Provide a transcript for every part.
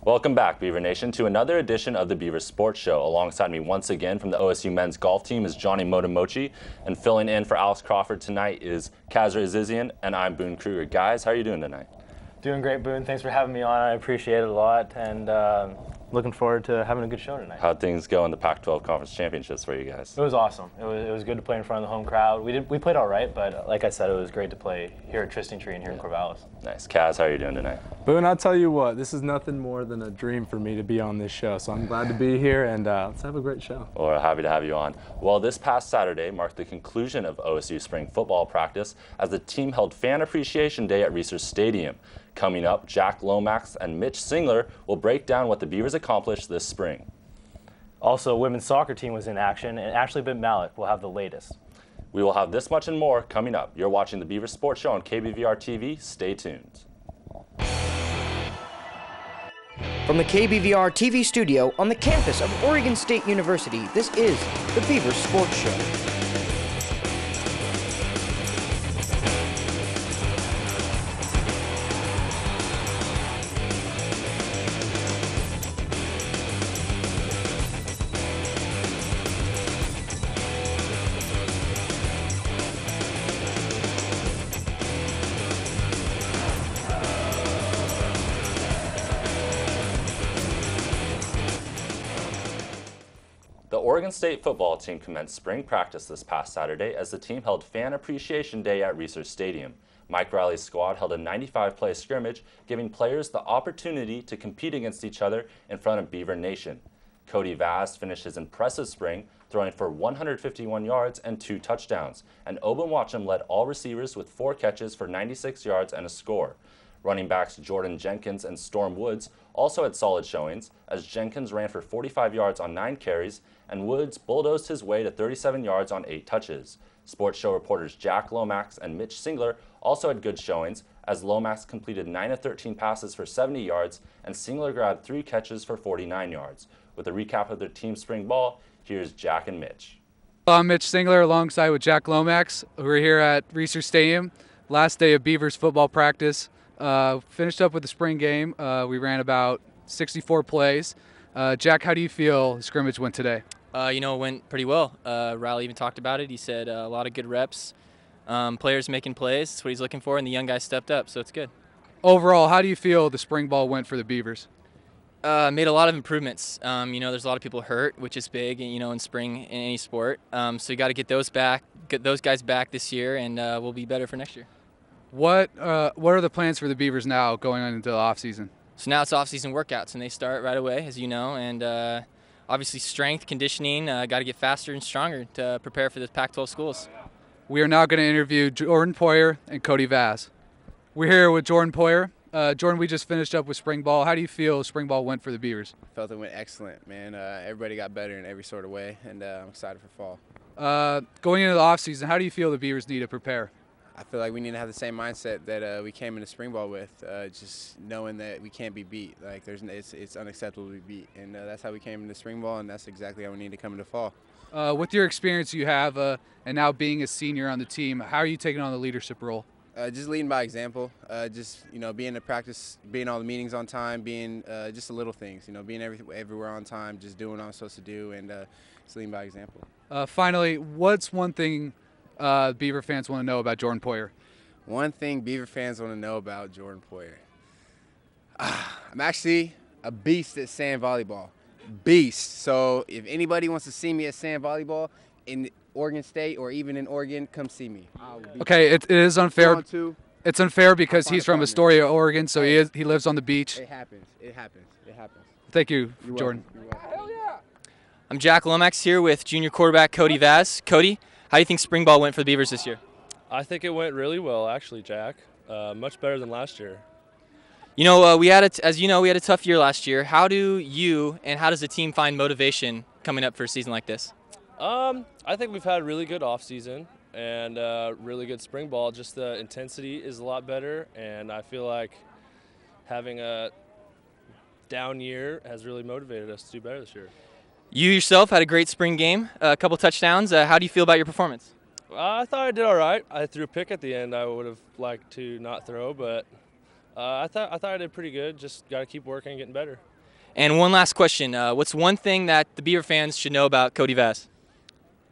Welcome back, Beaver Nation, to another edition of the Beaver Sports Show. Alongside me once again from the OSU men's golf team is Johnny Motomochi, and filling in for Alex Crawford tonight is Kazra Azizian, and I'm Boon Kruger. Guys, how are you doing tonight? Doing great, Boone. Thanks for having me on. I appreciate it a lot, and looking forward to having a good show tonight. How'd things go in the Pac-12 Conference Championships for you guys? It was awesome. It was good to play in front of the home crowd. We played all right, but like I said, it was great to play here at Tristan Tree and here in Corvallis. Nice. Kaz, how are you doing tonight? Boone, I'll tell you what, this is nothing more than a dream for me to be on this show, so I'm glad to be here, and let's have a great show. Well, we're happy to have you on. Well, this past Saturday marked the conclusion of OSU spring football practice as the team held Fan Appreciation Day at Research Stadium. Coming up, Jack Lomax and Mitch Singler will break down what the Beavers accomplished this spring. Also, women's soccer team was in action, and Ashley Bitt-Malik will have the latest. We will have this much and more coming up. You're watching the Beaver Sports Show on KBVR TV. Stay tuned. From the KBVR TV studio on the campus of Oregon State University, this is the Beaver Sports Show. The Oregon State football team commenced spring practice this past Saturday as the team held Fan Appreciation Day at Research Stadium. Mike Riley's squad held a 95-play scrimmage, giving players the opportunity to compete against each other in front of Beaver Nation. Cody Vaz finished his impressive spring, throwing for 151 yards and 2 touchdowns, and Oben Watcham led all receivers with 4 catches for 96 yards and a score. Running backs Jordan Jenkins and Storm Woods also had solid showings, as Jenkins ran for 45 yards on 9 carries, and Woods bulldozed his way to 37 yards on 8 touches. Sports Show reporters Jack Lomax and Mitch Singler also had good showings, as Lomax completed 9 of 13 passes for 70 yards, and Singler grabbed 3 catches for 49 yards. With a recap of their team's spring ball, here's Jack and Mitch. I'm Mitch Singler alongside with Jack Lomax. We're here at Research Stadium, last day of Beavers football practice. Finished up with the spring game. We ran about 64 plays. Jack, how do you feel the scrimmage went today? It went pretty well. Riley even talked about it. He said a lot of good reps, players making plays. That's what he's looking for, and the young guys stepped up, so it's good. Overall, how do you feel the spring ball went for the Beavers? Made a lot of improvements. There's a lot of people hurt, which is big, in spring in any sport. So you got to get those guys back this year, and we'll be better for next year. What are the plans for the Beavers now going on into the off season? So now it's off-season workouts, and they start right away, as you know, and obviously strength, conditioning, got to get faster and stronger to prepare for the Pac-12 schools. We are now going to interview Jordan Poyer and Cody Vaz. We're here with Jordan Poyer. Jordan, we just finished up with spring ball. How do you feel spring ball went for the Beavers? I felt it went excellent, man. Everybody got better in every sort of way, and I'm excited for fall. Going into the off season, how do you feel the Beavers need to prepare? I feel like we need to have the same mindset that we came into spring ball with, just knowing that we can't be beat. Like it's unacceptable to be beat, and that's how we came into spring ball, and that's exactly how we need to come into fall. With your experience you have, and now being a senior on the team, how are you taking on the leadership role? Just leading by example. Being at practice, being all the meetings on time, being just the little things. Being everywhere on time, just doing what I'm supposed to do, and just leading by example. Finally, what's one thing Beaver fans want to know about Jordan Poyer? One thing Beaver fans want to know about Jordan Poyer. I'm actually a beast at sand volleyball. Beast. So if anybody wants to see me at sand volleyball in Oregon State or even in Oregon, come see me. Okay, it is unfair. It's unfair because he's from Astoria, Oregon, so he lives on the beach. It happens. It happens. It happens. Thank you, Jordan. I'm Jack Lomax here with junior quarterback Cody Vaz. Cody, how do you think spring ball went for the Beavers this year? I think it went really well, actually, Jack. Much better than last year. We had a tough year last year. How do you and how does the team find motivation coming up for a season like this? I think we've had a really good offseason and really good spring ball. Just the intensity is a lot better, and I feel like having a down year has really motivated us to do better this year. You yourself had a great spring game, a couple touchdowns. How do you feel about your performance? I thought I did all right. I threw a pick at the end. I would have liked to not throw, but I thought I did pretty good. Just got to keep working and getting better. And one last question. What's one thing that the Beaver fans should know about Cody Vass?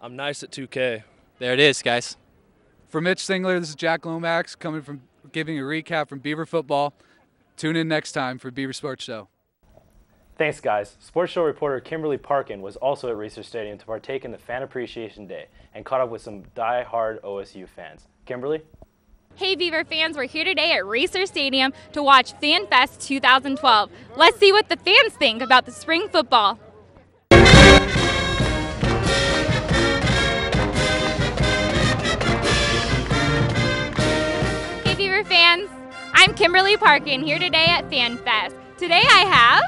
I'm nice at 2K. There it is, guys. For Mitch Singler, this is Jack Lomax giving a recap from Beaver football. Tune in next time for Beaver Sports Show. Thanks, guys. Sports Show reporter Kimberly Parkin was also at Research Stadium to partake in the Fan Appreciation Day and caught up with some die-hard OSU fans. Kimberly? Hey Beaver fans, we're here today at Research Stadium to watch Fan Fest 2012. Let's see what the fans think about the spring football. Hey Beaver fans, I'm Kimberly Parkin here today at Fan Fest. Today I have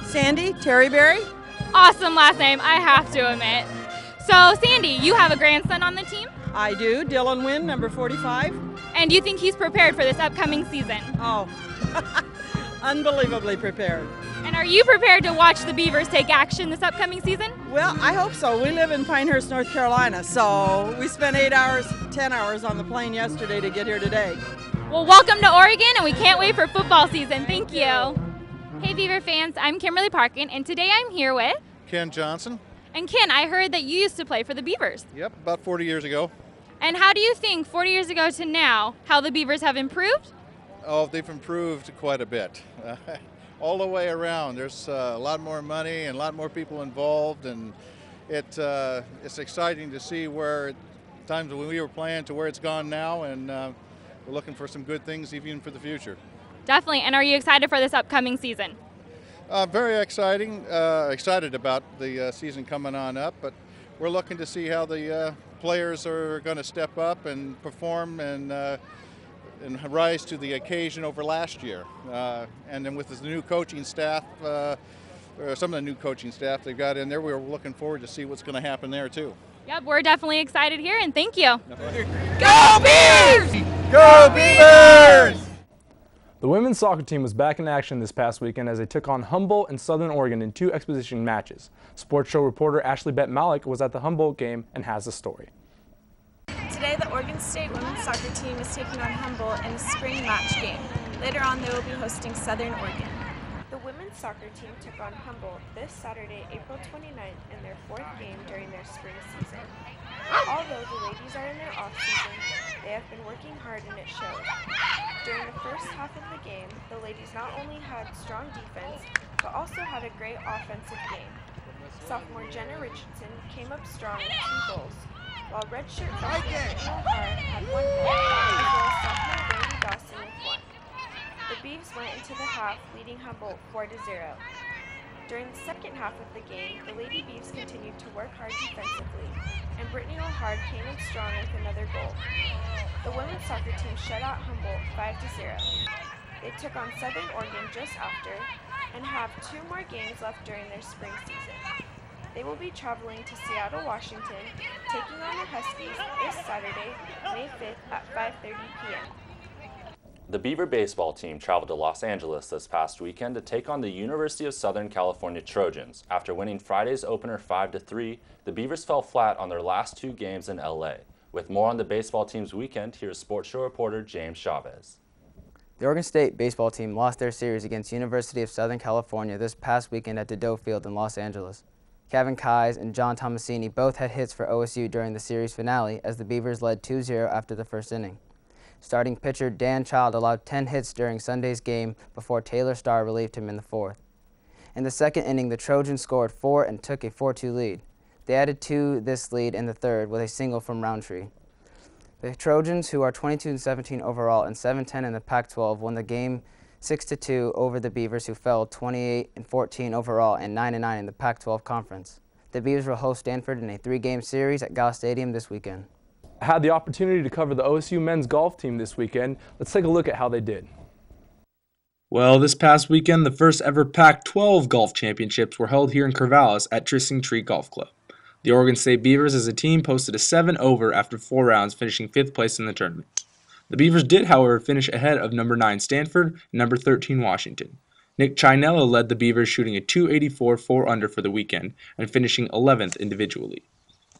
Sandy Terryberry. Awesome last name, I have to admit. So Sandy, you have a grandson on the team? I do. Dylan Wynn, number 45. And do you think he's prepared for this upcoming season? Oh, unbelievably prepared. And are you prepared to watch the Beavers take action this upcoming season? Well, I hope so. We live in Pinehurst, North Carolina, so we spent 8 hours, 10 hours on the plane yesterday to get here today. Well, welcome to Oregon, and we can't wait for football season. Thank you. Hey, Beaver fans, I'm Kimberly Parkin, and today I'm here with Ken Johnson. And Ken, I heard that you used to play for the Beavers. Yep, about 40 years ago. And how do you think, 40 years ago to now, how the Beavers have improved? Oh, they've improved quite a bit. All the way around. There's a lot more money and a lot more people involved, and it's exciting to see where times when we were playing to where it's gone now, and we're looking for some good things even for the future. Definitely. And are you excited for this upcoming season? Very exciting. Excited about the season coming on up, but we're looking to see how the players are going to step up and perform and rise to the occasion over last year. And then with the new coaching staff, some of the new coaching staff they've got in there, we're looking forward to see what's going to happen there too. Yep, we're definitely excited here, and thank you. Go Beavers! Go Beavers! The women's soccer team was back in action this past weekend as they took on Humboldt and Southern Oregon in 2 exposition matches. Sports Show reporter Ashley Bett Malik was at the Humboldt game and has the story. Today, the Oregon State women's soccer team is taking on Humboldt in a spring match game. Later on, they will be hosting Southern Oregon. The women's soccer team took on Humboldt this Saturday, April 29th, in their 4th game during their spring season. Although the ladies are in their off-season, they have been working hard and it showed. During the first half of the game, the ladies not only had strong defense, but also had a great offensive game. Sophomore Jenna Richardson came up strong with 2 goals, while redshirt freshman Brittany O'Hara had 1 goal, as well as sophomore Brandy Dawson with 1. The Beavs went into the half leading Humboldt 4-0. During the second half of the game, the Lady Beavs continued to work hard defensively, and Brittany O'Hara came in strong with another goal. The women's soccer team shut out Humboldt 5-0. They took on Southern Oregon just after, and have 2 more games left during their spring season. They will be traveling to Seattle, Washington, taking on the Huskies this Saturday, May 5th at 5:30 p.m. The Beaver baseball team traveled to Los Angeles this past weekend to take on the University of Southern California Trojans. After winning Friday's opener 5-3, the Beavers fell flat on their last 2 games in LA. With more on the baseball team's weekend, here's Sports Show reporter James Chavez. The Oregon State baseball team lost their series against University of Southern California this past weekend at Dedeaux Field in Los Angeles. Kevin Keyes and John Tomasini both had hits for OSU during the series finale as the Beavers led 2-0 after the first inning. Starting pitcher Dan Child allowed 10 hits during Sunday's game before Taylor Starr relieved him in the 4th. In the second inning, the Trojans scored 4 and took a 4-2 lead. They added to this lead in the 3rd with a single from Roundtree. The Trojans, who are 22-17 overall and 7-10 in the Pac-12, won the game 6-2 over the Beavers, who fell 28-14 overall and 9-9 in the Pac-12 conference. The Beavers will host Stanford in a 3-game series at Gau Stadium this weekend. I had the opportunity to cover the OSU men's golf team this weekend. Let's take a look at how they did. Well, this past weekend, the first ever Pac-12 golf championships were held here in Corvallis at Trissing Tree Golf Club. The Oregon State Beavers as a team posted a 7-over after 4 rounds, finishing 5th place in the tournament. The Beavers did, however, finish ahead of number 9 Stanford and number 13 Washington. Nick Chinello led the Beavers, shooting a .284 4-under for the weekend and finishing 11th individually.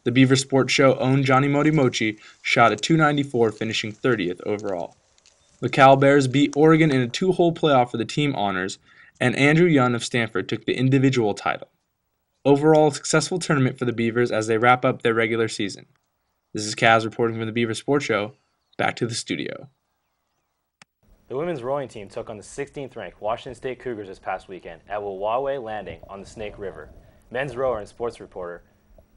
The Beaver Sports Show own Johnny Motimochi shot a .294, finishing 30th overall. The Cal Bears beat Oregon in a 2-hole playoff for the team honors, and Andrew Young of Stanford took the individual title. Overall, a successful tournament for the Beavers as they wrap up their regular season. This is Kaz reporting from the Beaver Sports Show. Back to the studio. The women's rowing team took on the 16th ranked Washington State Cougars this past weekend at Wawawe Landing on the Snake River. Men's rower and sports reporter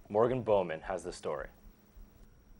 Morgan Bowman has the story.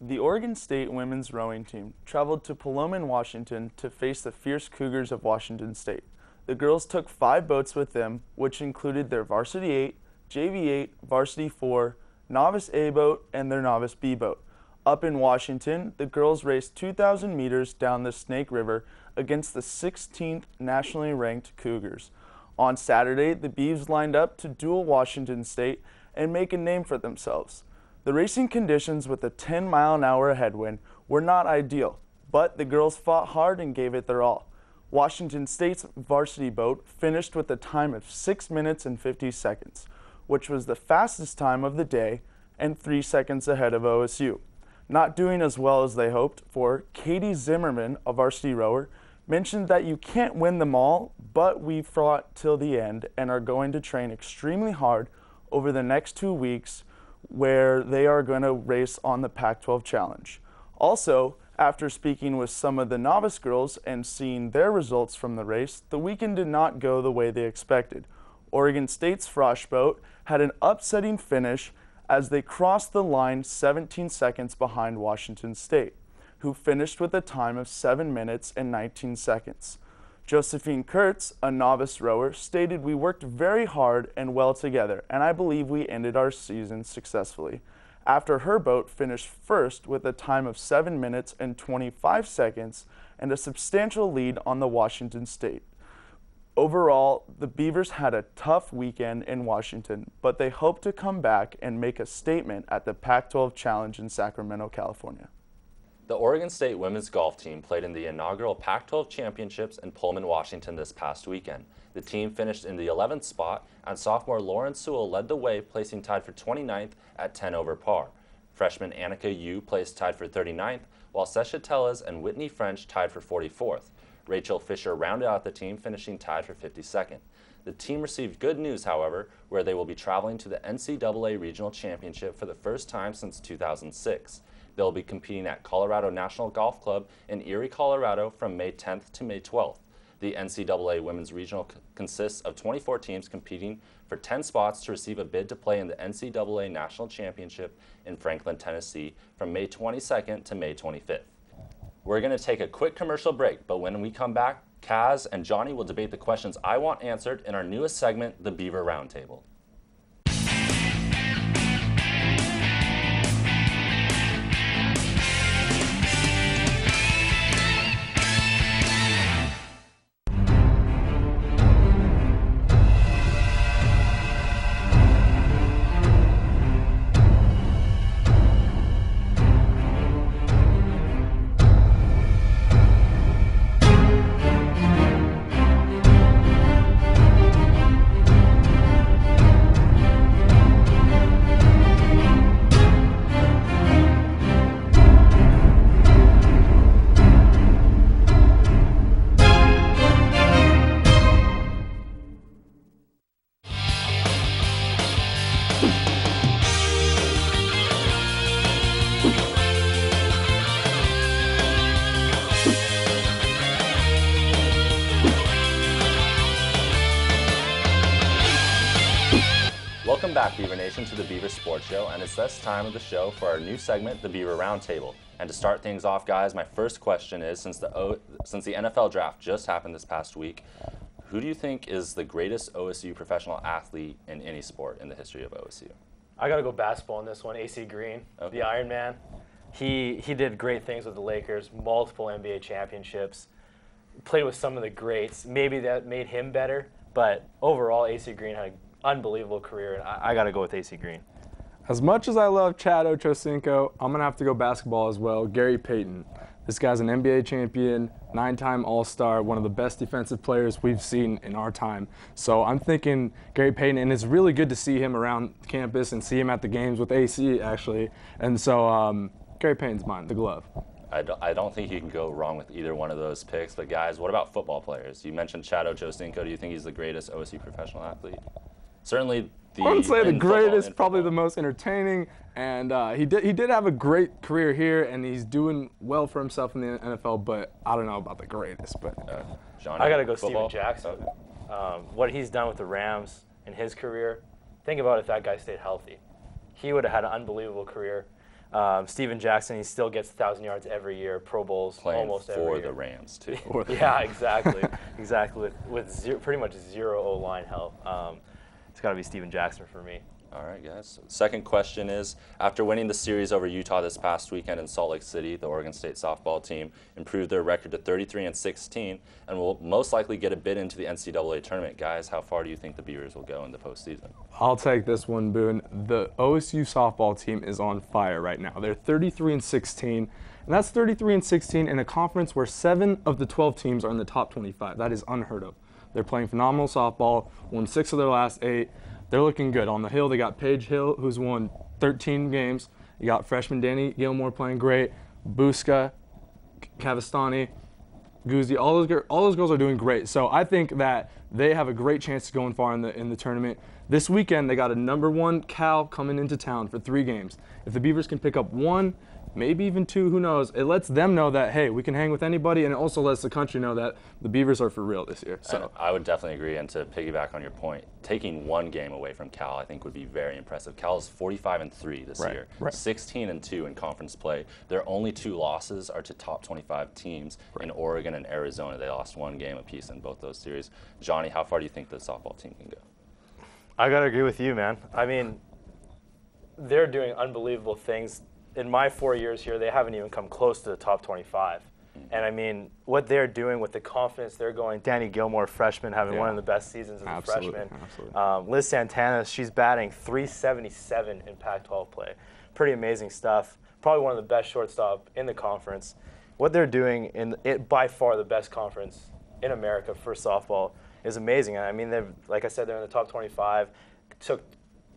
The Oregon State women's rowing team traveled to Paloma, Washington to face the fierce Cougars of Washington State. The girls took 5 boats with them, which included their Varsity 8, JV 8, Varsity 4, Novice A boat, and their Novice B boat. Up in Washington, the girls raced 2,000 meters down the Snake River against the 16th nationally ranked Cougars. On Saturday, the Beavs lined up to duel Washington State and make a name for themselves. The racing conditions with a 10-mile-an-hour headwind were not ideal, but the girls fought hard and gave it their all. Washington State's varsity boat finished with a time of 6 minutes and 50 seconds, which was the fastest time of the day and 3 seconds ahead of OSU. Not doing as well as they hoped for, Katie Zimmerman, a varsity rower, mentioned that you can't win them all, but we fought till the end and are going to train extremely hard over the next 2 weeks where they are going to race on the Pac-12 Challenge. Also, after speaking with some of the novice girls and seeing their results from the race, the weekend did not go the way they expected. Oregon State's Frosh boat had an upsetting finish as they crossed the line 17 seconds behind Washington State, who finished with a time of 7 minutes and 19 seconds. Josephine Kurtz, a novice rower, stated, "We worked very hard and well together, and I believe we ended our season successfully," after her boat finished first with a time of 7 minutes and 25 seconds and a substantial lead on the Washington State. Overall, the Beavers had a tough weekend in Washington, but they hope to come back and make a statement at the Pac-12 Challenge in Sacramento, California. The Oregon State women's golf team played in the inaugural Pac-12 championships in Pullman, Washington this past weekend. The team finished in the 11th spot, and sophomore Lauren Sewell led the way, placing tied for 29th at 10 over par. Freshman Annika Yu placed tied for 39th, while Sesha Tellez and Whitney French tied for 44th. Rachel Fisher rounded out the team, finishing tied for 52nd. The team received good news, however, where they will be traveling to the NCAA Regional Championship for the first time since 2006. They'll be competing at Colorado National Golf Club in Erie, Colorado from May 10th to May 12th. The NCAA Women's Regional consists of 24 teams competing for 10 spots to receive a bid to play in the NCAA National Championship in Franklin, Tennessee from May 22nd to May 25th. We're going to take a quick commercial break, but when we come back, Kaz and Johnny will debate the questions I want answered in our newest segment, the Beaver Roundtable. Welcome back, Beaver Nation, to the Beaver Sports Show, and it's this time of the show for our new segment, the Beaver Roundtable. And to start things off, guys, my first question is, since the NFL draft just happened this past week, who do you think is the greatest OSU professional athlete in any sport in the history of OSU? I got to go basketball in this one. AC Green, the Iron Man. He did great things with the Lakers, multiple NBA championships, played with some of the greats. Maybe that made him better, but overall, AC Green had an unbelievable career, and I got to go with AC Green. As much as I love Chad Ochocinco, I'm going to have to go basketball as well. Gary Payton. This guy's an NBA champion, 9-time All-Star, one of the best defensive players we've seen in our time. So I'm thinking Gary Payton, and it's really good to see him around campus and see him at the games with AC, actually. And so Gary Payton's mine, the glove. I don't think you can go wrong with either one of those picks. But guys, what about football players? You mentioned Chad Ochocinco. Do you think he's the greatest OSU professional athlete? Certainly. I wouldn't say the greatest, probably the most entertaining, and he did have a great career here, and he's doing well for himself in the NFL. But I don't know about the greatest. But Johnny, I gotta go football? Steven Jackson. What he's done with the Rams in his career. Think about if that guy stayed healthy, he would have had an unbelievable career. Steven Jackson, he still gets 1,000 yards every year, Pro Bowls almost every year. For the Rams too. Yeah, exactly, exactly. With pretty much zero O-line help. It's got to be Steven Jackson for me. All right, guys. Second question is, after winning the series over Utah this past weekend in Salt Lake City, the Oregon State softball team improved their record to 33-16 and will most likely get a bid into the NCAA tournament. Guys, how far do you think the Beavers will go in the postseason? I'll take this one, Boone. The OSU softball team is on fire right now. They're 33-16, and that's 33-16 in a conference where 7 of the 12 teams are in the top 25. That is unheard of. They're playing phenomenal softball, won 6 of their last 8. They're looking good. On the hill, they got Paige Hill, who's won 13 games. You got freshman Danny Gilmore playing great. Buska, Kavistani, Guzzi, all those girls are doing great. So I think that they have a great chance to going far in the tournament. This weekend, they got a #1 Cal coming into town for 3 games. If the Beavers can pick up 1, maybe even 2, who knows? It lets them know that, hey, we can hang with anybody, and it also lets the country know that the Beavers are for real this year. So and I would definitely agree, and to piggyback on your point, taking 1 game away from Cal I think would be very impressive. Cal is 45-3 this year, 16-2 in conference play. Their only 2 losses are to top 25 teams in Oregon and Arizona. They lost 1 game apiece in both those series. Johnny, how far do you think the softball team can go? I got to agree with you, man. I mean, they're doing unbelievable things. In my 4 years here, they haven't even come close to the top 25. And I mean, what they're doing with the confidence they're going, Danny Gilmore, freshman, having one of the best seasons as a freshman. Liz Santana, she's batting .377 in Pac-12 play. Pretty amazing stuff. Probably one of the best shortstop in the conference. What they're doing in it, by far the best conference in America for softball, is amazing. I mean, they've, like I said, they're in the top 25. Took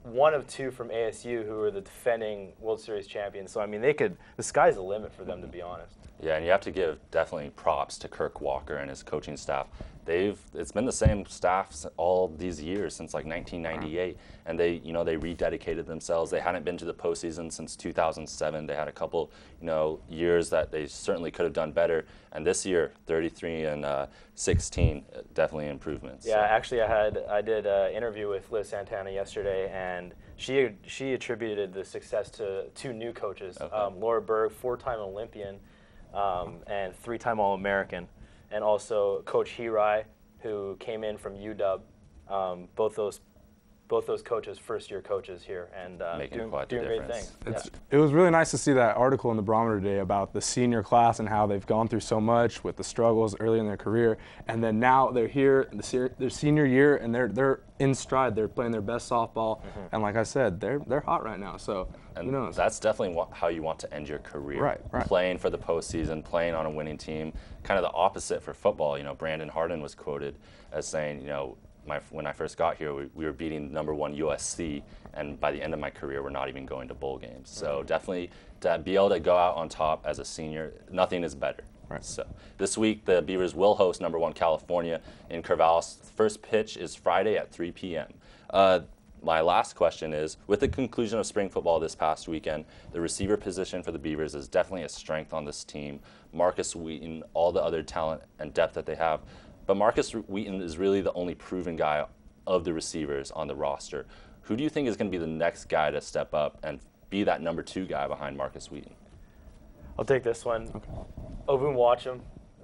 1 of 2 from ASU, who are the defending World Series champions. So, I mean, the sky's the limit for them, to be honest. Yeah, and you have to give definitely props to Kirk Walker and his coaching staff. It's been the same staff all these years since like 1998, and they rededicated themselves. They hadn't been to the postseason since 2007. They had a couple, years that they certainly could have done better. And this year, 33-16, definitely improvements. Yeah, actually, I did an interview with Liz Santana yesterday, and she attributed the success to 2 new coaches. Laura Berg, 4-time Olympian, and 3-time All-American, and also Coach Hirai, who came in from UW. Both those coaches, first-year coaches here, and doing great things. It was really nice to see that article in the Barometer today about the senior class and how they've gone through so much with the struggles early in their career, and then now they're here in their senior year, and they're in stride. They're playing their best softball, and like I said, they're hot right now. So who knows? That's definitely how you want to end your career. Right. Playing for the postseason, playing on a winning team. Kind of the opposite for football. Brandon Harden was quoted as saying, when I first got here, we were beating #1 USC, and by the end of my career, we're not even going to bowl games. So definitely to be able to go out on top as a senior, nothing is better. So this week, the Beavers will host #1 California in Corvallis. The first pitch is Friday at 3 p.m. My last question is, with the conclusion of spring football this past weekend, the receiver position for the Beavers is definitely a strength on this team. Marcus Wheaton, all the other talent and depth that they have. But Marcus Wheaton is really the only proven guy of the receivers on the roster. Who do you think is going to be the next guy to step up and be that #2 guy behind Marcus Wheaton? I'll take this one. Boon, watch him.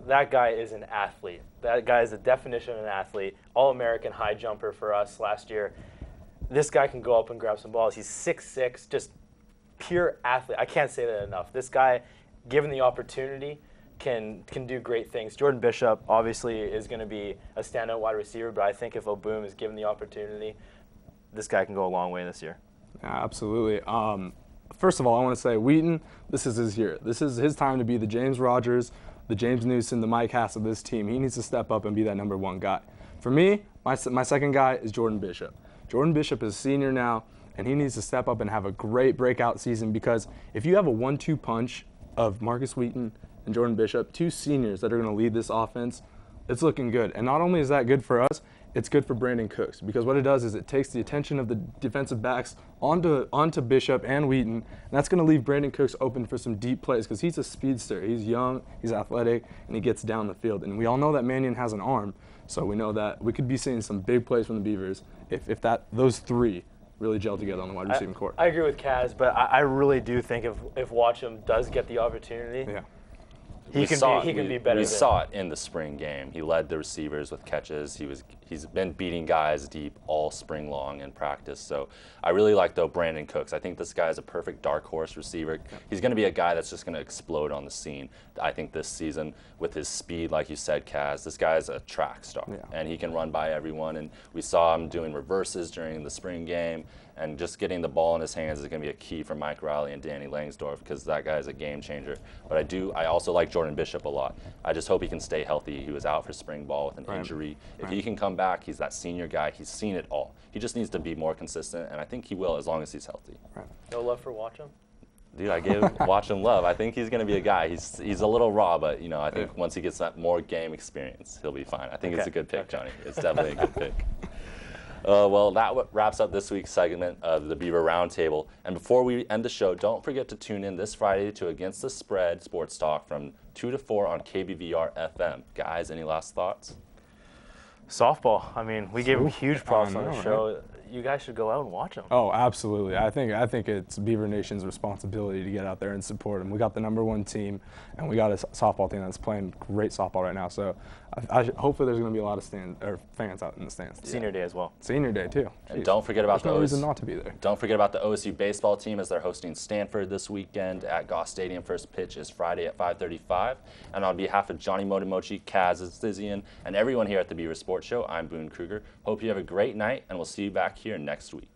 That guy is an athlete. That guy is the definition of an athlete. All-American high jumper for us last year. This guy can go up and grab some balls. He's 6'6", just pure athlete. I can't say that enough. This guy, given the opportunity, can do great things. Jordan Bishop obviously is going to be a standout wide receiver, but I think if Boon is given the opportunity, this guy can go a long way this year. Yeah, absolutely. First of all, I want to say Wheaton, this is his year. This is his time to be the James Rogers, the James Newsom, the Mike Hass of this team. He needs to step up and be that #1 guy. For me, my second guy is Jordan Bishop. Jordan Bishop is a senior now, and he needs to step up and have a great breakout season, because if you have a 1-2 punch of Marcus Wheaton and Jordan Bishop, 2 seniors that are going to lead this offense. It's looking good. And not only is that good for us, it's good for Brandon Cooks, because what it does is it takes the attention of the defensive backs onto Bishop and Wheaton, and that's going to leave Brandon Cooks open for some deep plays, because he's a speedster. He's young, he's athletic, and he gets down the field. And we all know that Mannion has an arm, so we know that we could be seeing some big plays from the Beavers if those 3 really gel together on the wide receiving court. I agree with Kaz, but I really do think if Watcham does get the opportunity, he can be better. We saw it in the spring game. He led the receivers with catches. He's been beating guys deep all spring long in practice. So I really like, though, Brandon Cooks. I think this guy is a perfect dark horse receiver. He's going to be a guy that's just going to explode on the scene. I think this season with his speed, like you said, Kaz, this guy is a track star, and he can run by everyone. And we saw him doing reverses during the spring game. And just getting the ball in his hands is going to be a key for Mike Riley and Danny Langsdorff, because that guy is a game changer. But I also like Jordan Bishop a lot. I just hope he can stay healthy. He was out for spring ball with an injury. If he can come back, he's that senior guy. He's seen it all. He just needs to be more consistent, and I think he will as long as he's healthy. No love for Watcham? Dude, I gave Watcham love. I think he's going to be a guy. He's a little raw, but I think once he gets that more game experience, he'll be fine. I think it's a good pick, Johnny. It's definitely a good pick. Well, that wraps up this week's segment of the Beaver Roundtable. And before we end the show, don't forget to tune in this Friday to Against the Spread Sports Talk from 2 to 4 on KBVR FM. Guys, any last thoughts? Softball. I mean, we gave him huge props on the show. Right? You guys should go out and watch them. Oh, absolutely. I think it's Beaver Nation's responsibility to get out there and support them. We got the #1 team, and we got a softball team that's playing great softball right now. So hopefully there's going to be a lot of fans out in the stands. Senior day as well. Senior day too. And don't forget about no reason not to be there. Don't forget about the OSU baseball team, as they're hosting Stanford this weekend at Goss Stadium. First pitch is Friday at 5:35. And on behalf of Johnny Motomochi, Kaz Zizian, and everyone here at the Beaver Sports Show, I'm Boon Kruger. Hope you have a great night, and we'll see you back here next week.